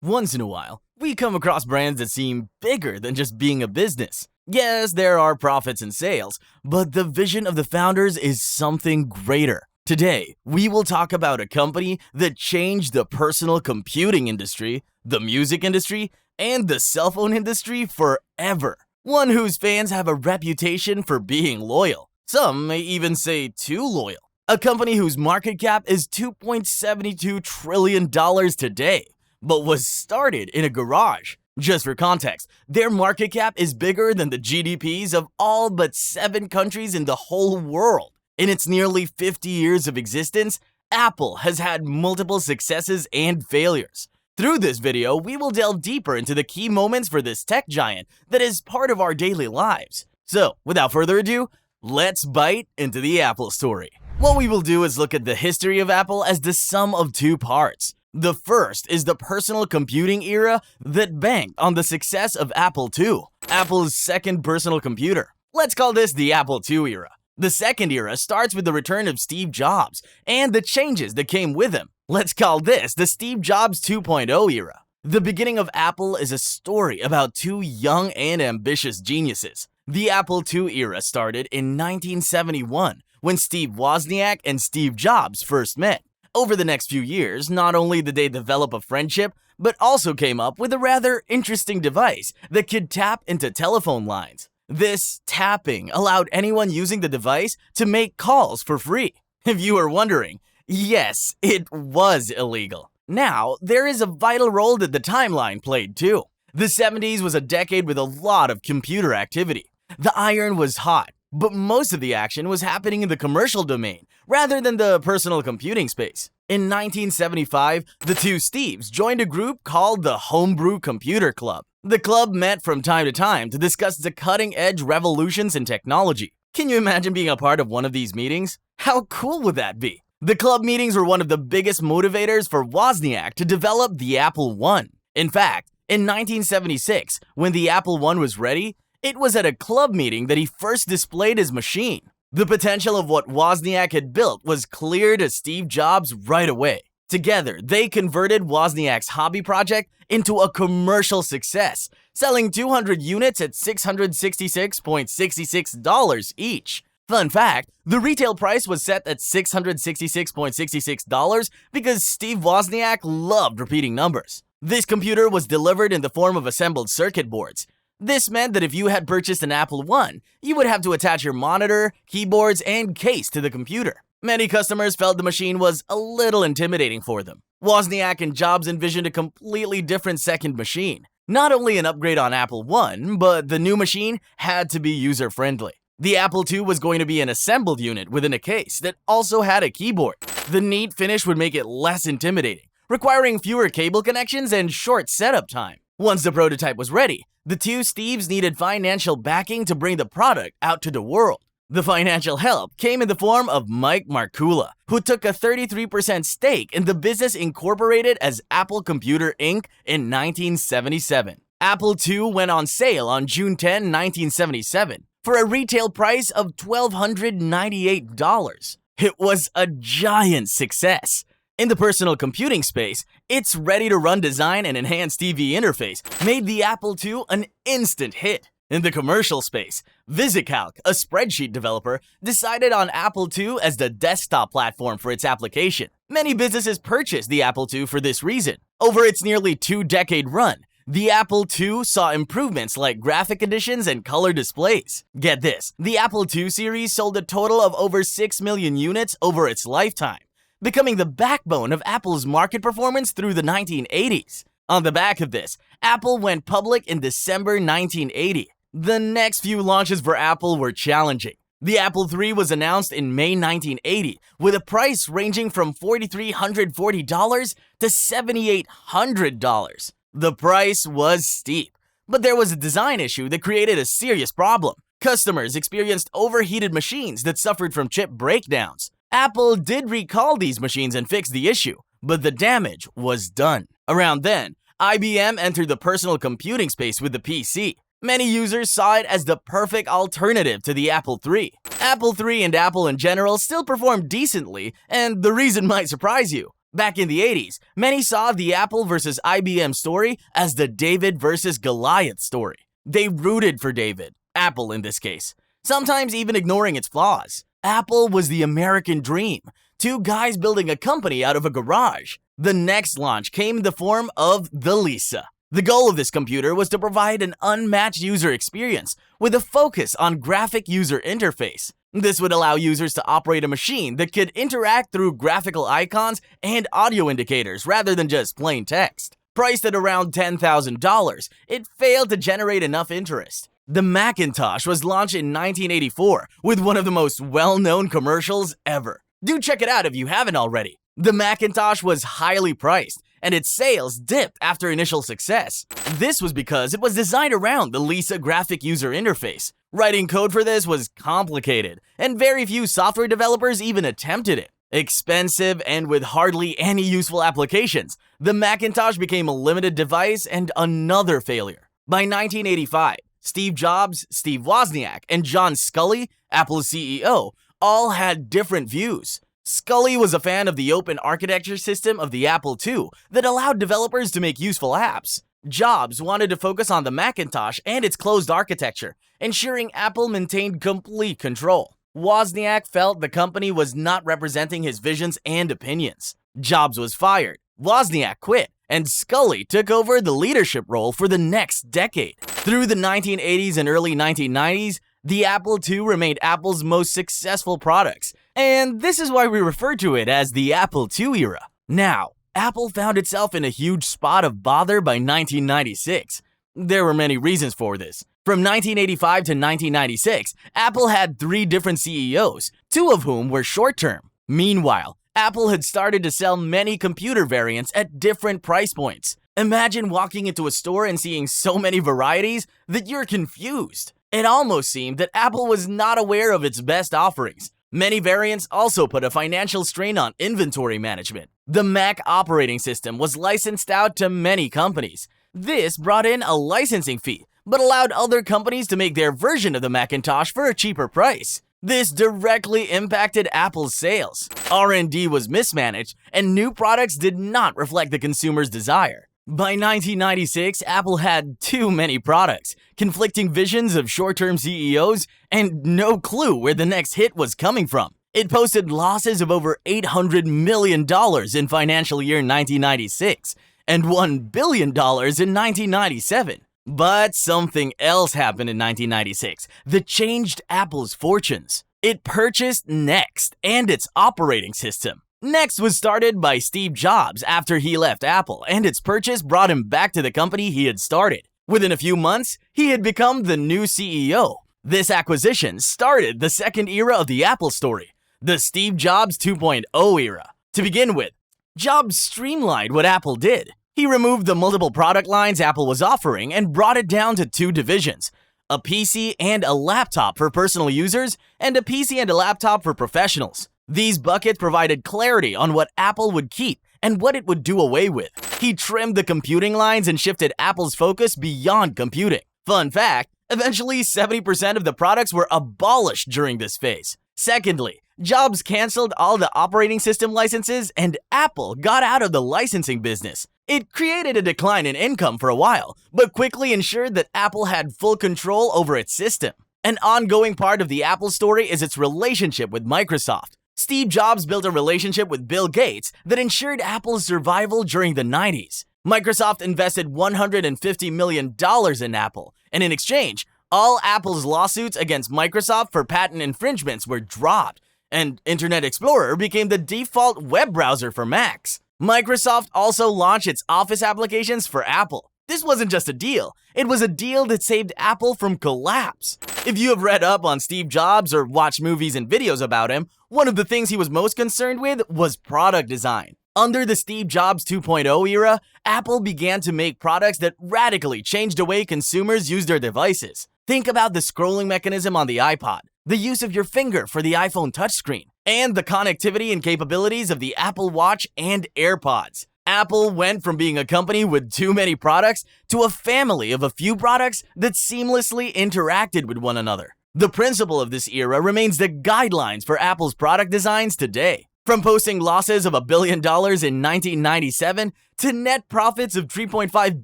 Once in a while, we come across brands that seem bigger than just being a business. Yes, there are profits and sales, but the vision of the founders is something greater. Today, we will talk about a company that changed the personal computing industry, the music industry, and the cell phone industry forever. One whose fans have a reputation for being loyal. Some may even say too loyal. A company whose market cap is $2.72 trillion today, but was started in a garage. Just for context, their market cap is bigger than the GDPs of all but 7 countries in the whole world. In its nearly 50 years of existence, Apple has had multiple successes and failures. Through this video, we will delve deeper into the key moments for this tech giant that is part of our daily lives. So, without further ado, let's bite into the Apple story. What we will do is look at the history of Apple as the sum of 2 parts. The first is the personal computing era that banked on the success of Apple II, Apple's second personal computer. Let's call this the Apple II era. The second era starts with the return of Steve Jobs and the changes that came with him. Let's call this the Steve Jobs 2.0 era. The beginning of Apple is a story about 2 young and ambitious geniuses. The Apple II era started in 1971 when Steve Wozniak and Steve Jobs first met. Over the next few years, not only did they develop a friendship, but also came up with a rather interesting device that could tap into telephone lines. This tapping allowed anyone using the device to make calls for free. If you were wondering, yes, it was illegal. Now, there is a vital role that the timeline played too. The 70s was a decade with a lot of computer activity. The iron was hot, but most of the action was happening in the commercial domain rather than the personal computing space. In 1975, the 2 Steves joined a group called the Homebrew Computer Club. The club met from time to time to discuss the cutting-edge revolutions in technology. Can you imagine being a part of one of these meetings? How cool would that be? The club meetings were one of the biggest motivators for Wozniak to develop the Apple I. In fact, in 1976, when the Apple I was ready, it was at a club meeting that he first displayed his machine. The potential of what Wozniak had built was clear to Steve Jobs right away. Together, they converted Wozniak's hobby project into a commercial success, selling 200 units at $666.66 each. Fun fact, the retail price was set at $666.66 because Steve Wozniak loved repeating numbers. This computer was delivered in the form of assembled circuit boards. This meant that if you had purchased an Apple I, you would have to attach your monitor, keyboards, and case to the computer. Many customers felt the machine was a little intimidating for them. Wozniak and Jobs envisioned a completely different second machine. Not only an upgrade on Apple I, but the new machine had to be user-friendly. The Apple II was going to be an assembled unit within a case that also had a keyboard. The neat finish would make it less intimidating, requiring fewer cable connections and short setup time. Once the prototype was ready, the 2 Steves needed financial backing to bring the product out to the world. The financial help came in the form of Mike Markkula, who took a 33% stake in the business incorporated as Apple Computer Inc. in 1977. Apple II went on sale on June 10, 1977, for a retail price of $1,298. It was a giant success. In the personal computing space, its ready-to-run design and enhanced TV interface made the Apple II an instant hit. In the commercial space, VisiCalc, a spreadsheet developer, decided on Apple II as the desktop platform for its application. Many businesses purchased the Apple II for this reason. Over its nearly 2-decade run, the Apple II saw improvements like graphic additions and color displays. Get this, the Apple II series sold a total of over 6 million units over its lifetime, becoming the backbone of Apple's market performance through the 1980s. On the back of this, Apple went public in December 1980. The next few launches for Apple were challenging. The Apple III was announced in May 1980 with a price ranging from $4,340 to $7,800. The price was steep, but there was a design issue that created a serious problem. Customers experienced overheated machines that suffered from chip breakdowns. Apple did recall these machines and fix the issue, but the damage was done. Around then, IBM entered the personal computing space with the PC. Many users saw it as the perfect alternative to the Apple III. Apple III and Apple in general still performed decently, and the reason might surprise you. Back in the 80s, many saw the Apple versus IBM story as the David versus Goliath story. They rooted for David, Apple in this case, sometimes even ignoring its flaws. Apple was the American dream, two guys building a company out of a garage. The next launch came in the form of the Lisa. The goal of this computer was to provide an unmatched user experience with a focus on graphic user interface. This would allow users to operate a machine that could interact through graphical icons and audio indicators rather than just plain text. Priced at around $10,000, it failed to generate enough interest. The Macintosh was launched in 1984 with one of the most well-known commercials ever. Do check it out if you haven't already. The Macintosh was highly priced, and its sales dipped after initial success. This was because it was designed around the Lisa graphic user interface. Writing code for this was complicated, and very few software developers even attempted it. Expensive and with hardly any useful applications, the Macintosh became a limited device and another failure. By 1985, Steve Jobs, Steve Wozniak, and John Sculley, Apple's CEO, all had different views. Sculley was a fan of the open architecture system of the Apple II that allowed developers to make useful apps. Jobs wanted to focus on the Macintosh and its closed architecture, ensuring Apple maintained complete control. Wozniak felt the company was not representing his visions and opinions. Jobs was fired, Wozniak quit, and Sculley took over the leadership role for the next decade. Through the 1980s and early 1990s, the Apple II remained Apple's most successful products, and this is why we refer to it as the Apple II era. Now, Apple found itself in a huge spot of bother by 1996. There were many reasons for this. From 1985 to 1996, Apple had 3 different CEOs, 2 of whom were short-term. Meanwhile, Apple had started to sell many computer variants at different price points. Imagine walking into a store and seeing so many varieties that you're confused. It almost seemed that Apple was not aware of its best offerings. Many variants also put a financial strain on inventory management. The Mac operating system was licensed out to many companies. This brought in a licensing fee, but allowed other companies to make their version of the Macintosh for a cheaper price. This directly impacted Apple's sales. R&D was mismanaged, and new products did not reflect the consumer's desire. By 1996, Apple had too many products, conflicting visions of short-term CEOs, and no clue where the next hit was coming from. It posted losses of over $800 million in financial year 1996 and $1 billion in 1997. But something else happened in 1996 that changed Apple's fortunes. It purchased Next and its operating system. Next was started by Steve Jobs after he left Apple, and its purchase brought him back to the company he had started. Within a few months, he had become the new CEO. This acquisition started the second era of the Apple story, the Steve Jobs 2.0 era. To begin with, Jobs streamlined what Apple did. He removed the multiple product lines Apple was offering and brought it down to 2 divisions, a PC and a laptop for personal users, and a PC and a laptop for professionals. These buckets provided clarity on what Apple would keep and what it would do away with. He trimmed the computing lines and shifted Apple's focus beyond computing. Fun fact, eventually 70% of the products were abolished during this phase. Secondly, Jobs canceled all the operating system licenses and Apple got out of the licensing business. It created a decline in income for a while, but quickly ensured that Apple had full control over its system. An ongoing part of the Apple story is its relationship with Microsoft. Steve Jobs built a relationship with Bill Gates that ensured Apple's survival during the 90s. Microsoft invested $150 million in Apple, and in exchange, all Apple's lawsuits against Microsoft for patent infringements were dropped, and Internet Explorer became the default web browser for Macs. Microsoft also launched its Office applications for Apple. This wasn't just a deal, it was a deal that saved Apple from collapse. If you have read up on Steve Jobs or watched movies and videos about him, one of the things he was most concerned with was product design. Under the Steve Jobs 2.0 era, Apple began to make products that radically changed the way consumers use their devices. Think about the scrolling mechanism on the iPod, the use of your finger for the iPhone touchscreen, and the connectivity and capabilities of the Apple Watch and AirPods. Apple went from being a company with too many products to a family of a few products that seamlessly interacted with one another. The principle of this era remains the guidelines for Apple's product designs today. From posting losses of $1 billion in 1997 to net profits of $3.5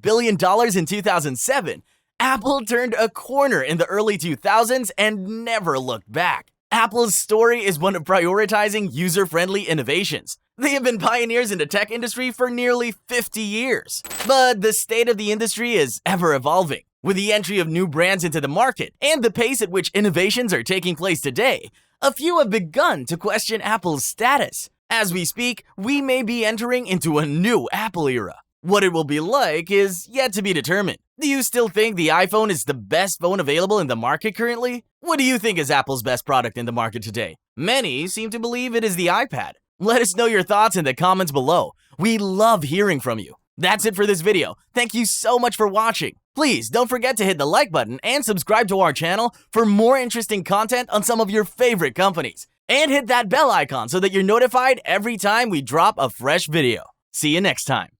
billion in 2007, Apple turned a corner in the early 2000s and never looked back. Apple's story is one of prioritizing user-friendly innovations. They have been pioneers in the tech industry for nearly 50 years. But the state of the industry is ever evolving. With the entry of new brands into the market and the pace at which innovations are taking place today, a few have begun to question Apple's status. As we speak, we may be entering into a new Apple era. What it will be like is yet to be determined. Do you still think the iPhone is the best phone available in the market currently? What do you think is Apple's best product in the market today? Many seem to believe it is the iPad. Let us know your thoughts in the comments below. We love hearing from you. That's it for this video. Thank you so much for watching. Please don't forget to hit the like button and subscribe to our channel for more interesting content on some of your favorite companies. And hit that bell icon so that you're notified every time we drop a fresh video. See you next time.